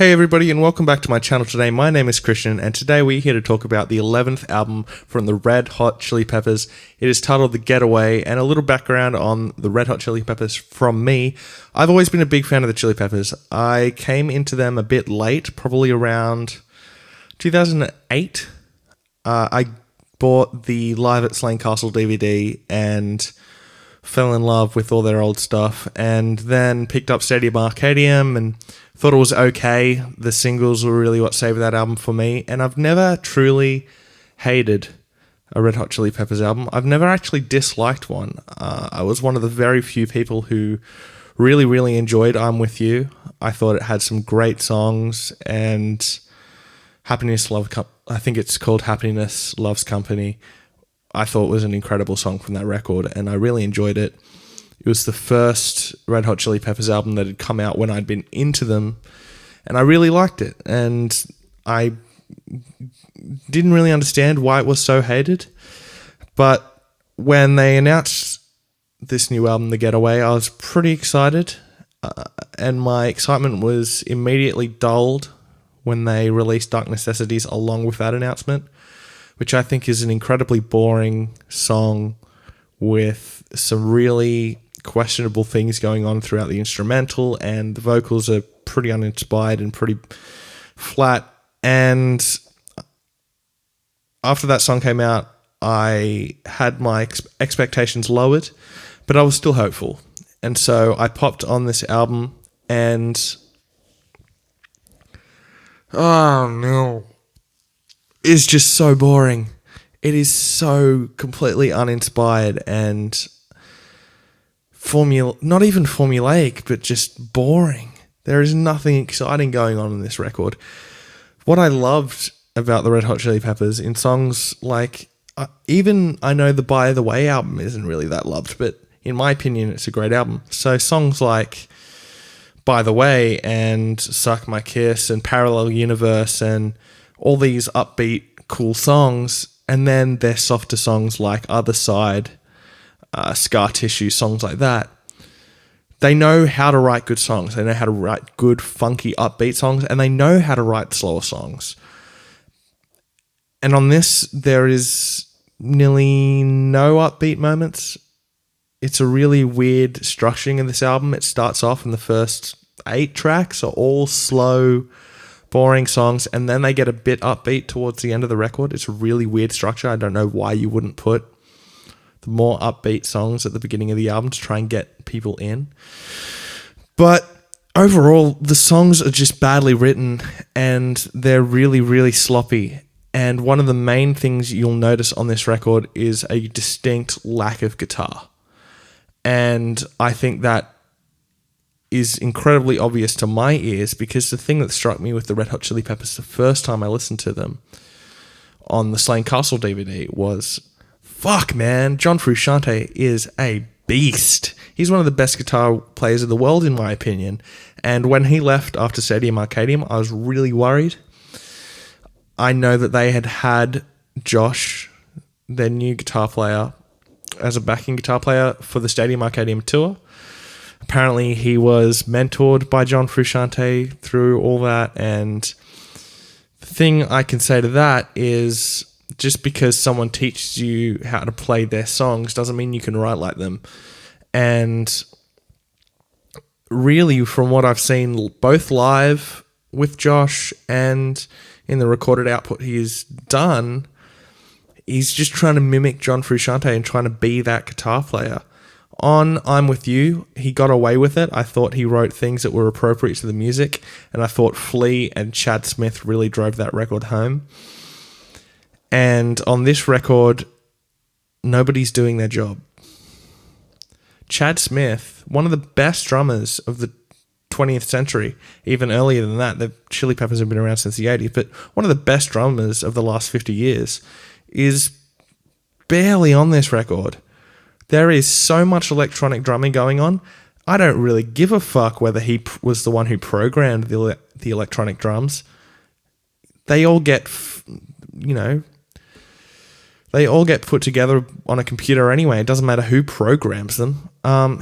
Hey everybody, and welcome back to my channel today. My name is Christian, and today we're here to talk about the 11th album from the Red Hot Chili Peppers. It is titled The Getaway, and a little background on the Red Hot Chili Peppers from me. I've always been a big fan of the Chili Peppers. I came into them a bit late, probably around 2008. I bought the Live at Slane Castle DVD and fell in love with all their old stuff, and then picked up Stadium Arcadium and thought it was okay. The singles were really what saved that album for me, and I've never truly hated a Red Hot Chili Peppers album. I've never actually disliked one. I was one of the very few people who really enjoyed I'm With You. I thought it had some great songs, and I think it's called Happiness Loves Company. I thought was an incredible song from that record, and I really enjoyed it. It was the first Red Hot Chili Peppers album that had come out when I'd been into them, and I really liked it. And I didn't really understand why it was so hated, but when they announced this new album, The Getaway, I was pretty excited, and my excitement was immediately dulled when they released Dark Necessities along with that announcement, which I think is an incredibly boring song with some really questionable things going on throughout the instrumental, and the vocals are pretty uninspired and pretty flat. And after that song came out, I had my expectations lowered, but I was still hopeful. And so I popped on this album, and oh no, it's just so boring. It is so completely uninspired and not even formulaic, but just boring. There is nothing exciting going on in this record. What I loved about the Red Hot Chili Peppers in songs like, I know the By the Way album isn't really that loved, but in my opinion, it's a great album. So songs like By the Way and Suck My Kiss and Parallel Universe and all these upbeat, cool songs, and then their softer songs like Other Side, Scar Tissue, songs like that. They know how to write good songs. They know how to write good, funky, upbeat songs, and they know how to write slower songs. And on this, there is nearly no upbeat moments. It's a really weird structuring of this album. It starts off, and the first 8 tracks are all slow, boring songs, and then they get a bit upbeat towards the end of the record. It's a really weird structure. I don't know why you wouldn't put the more upbeat songs at the beginning of the album to try and get people in. But overall, the songs are just badly written, and they're really sloppy. And one of the main things you'll notice on this record is a distinct lack of guitar. And I think that is incredibly obvious to my ears, because the thing that struck me with the Red Hot Chili Peppers the first time I listened to them on the Slane Castle DVD was, fuck man, John Frusciante is a beast. He's one of the best guitar players in the world in my opinion, and when he left after Stadium Arcadium, I was really worried. I know that they had Josh, their new guitar player, as a backing guitar player for the Stadium Arcadium tour. Apparently he was mentored by John Frusciante through all that, and the thing I can say to that is, just because someone teaches you how to play their songs doesn't mean you can write like them. And really, from what I've seen both live with Josh and in the recorded output he's done, he's just trying to mimic John Frusciante and trying to be that guitar player. On I'm With You, he got away with it. I thought he wrote things that were appropriate to the music, and I thought Flea and Chad Smith really drove that record home. And on this record, nobody's doing their job. Chad Smith, one of the best drummers of the 20th century, even earlier than that, the Chili Peppers have been around since the 80s, but one of the best drummers of the last 50 years, is barely on this record. There is so much electronic drumming going on. I don't really give a fuck whether he was the one who programmed the electronic drums. They all get, they all get put together on a computer anyway. It doesn't matter who programs them.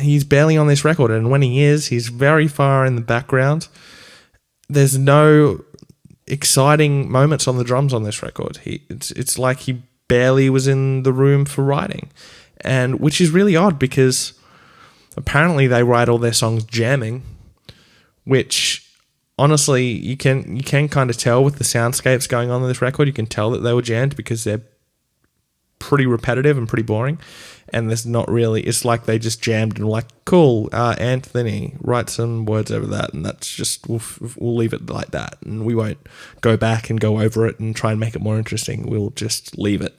He's barely on this record, and when he is, he's very far in the background. there's no exciting moments on the drums on this record. It's like he barely was in the room for writing, and which is really odd because apparently they write all their songs jamming, which honestly you can kind of tell with the soundscapes going on this record. You can tell that they were jammed because they're pretty repetitive and pretty boring, and there's not really, it's like they just jammed and were like, cool, Anthony, write some words over that, and that's just, we'll leave it like that, and we won't go back and go over it and try and make it more interesting. We'll just leave it.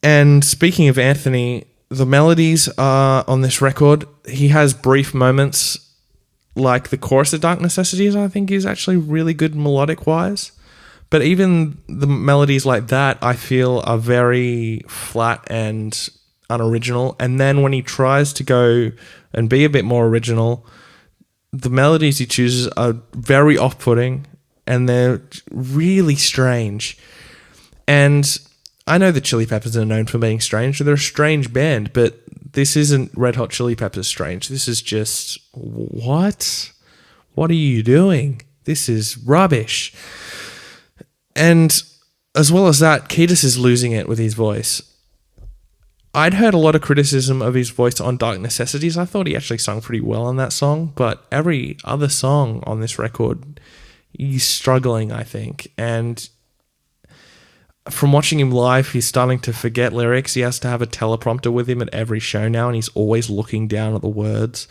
And speaking of Anthony, the melodies are on this record, he has brief moments, like the chorus of Dark Necessities I think is actually really good melodic wise. But even the melodies like that, I feel, are very flat and unoriginal. And then when he tries to go and be a bit more original, the melodies he chooses are very off-putting and they're really strange. And I know the Chili Peppers are known for being strange. They're a strange band, but this isn't Red Hot Chili Peppers strange. This is just, what? What are you doing? This is rubbish. And as well as that, Kiedis is losing it with his voice. I'd heard a lot of criticism of his voice on Dark Necessities. I thought he actually sung pretty well on that song, but every other song on this record, he's struggling, I think. And from watching him live, he's starting to forget lyrics. He has to have a teleprompter with him at every show now, and he's always looking down at the words.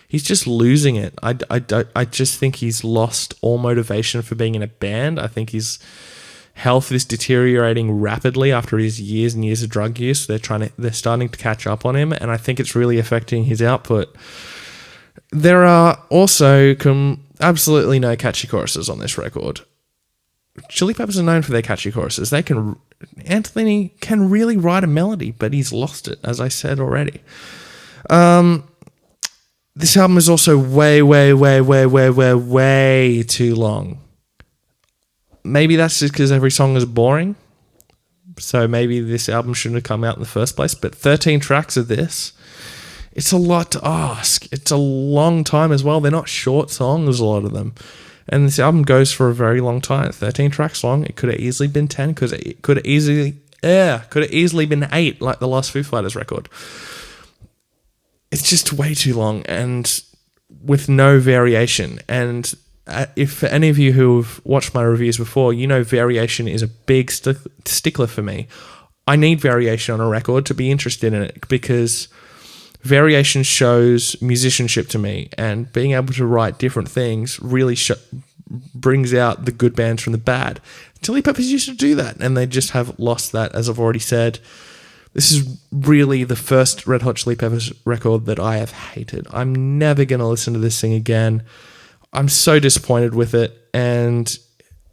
He's just losing it. I just think he's lost all motivation for being in a band. I think his health is deteriorating rapidly after his years and years of drug use. They're starting to catch up on him, and I think it's really affecting his output. There are also absolutely no catchy choruses on this record. Chili Peppers are known for their catchy choruses. Anthony can really write a melody, but he's lost it, as I said already. This album is also way too long. Maybe that's just because every song is boring. So maybe this album shouldn't have come out in the first place. But 13 tracks of this, it's a lot to ask. It's a long time as well. They're not short songs, a lot of them. And this album goes for a very long time. 13 tracks long. It could have easily been 10. It could have easily been 8, like the last Foo Fighters record. It's just way too long and with no variation. And if for any of you who have watched my reviews before, you know variation is a big stickler for me. I need variation on a record to be interested in it because variation shows musicianship to me, and being able to write different things really brings out the good bands from the bad. Chili Peppers used to do that, and they just have lost that, as I've already said. This is really the first Red Hot Chili Peppers record that I have hated. I'm never going to listen to this thing again. I'm so disappointed with it, and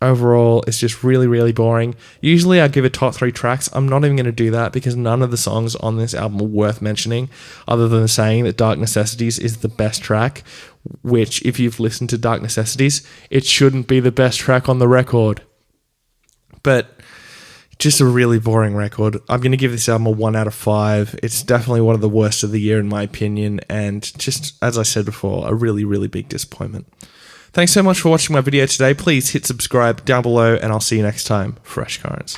overall, it's just really boring. Usually I give it top 3 tracks. I'm not even going to do that because none of the songs on this album are worth mentioning, other than saying that Dark Necessities is the best track, which, if you've listened to Dark Necessities, it shouldn't be the best track on the record. But just a really boring record. I'm going to give this album a 1 out of 5. It's definitely one of the worst of the year in my opinion, and just, as I said before, a really big disappointment. Thanks so much for watching my video today. Please hit subscribe down below, and I'll see you next time. Fresh Currents.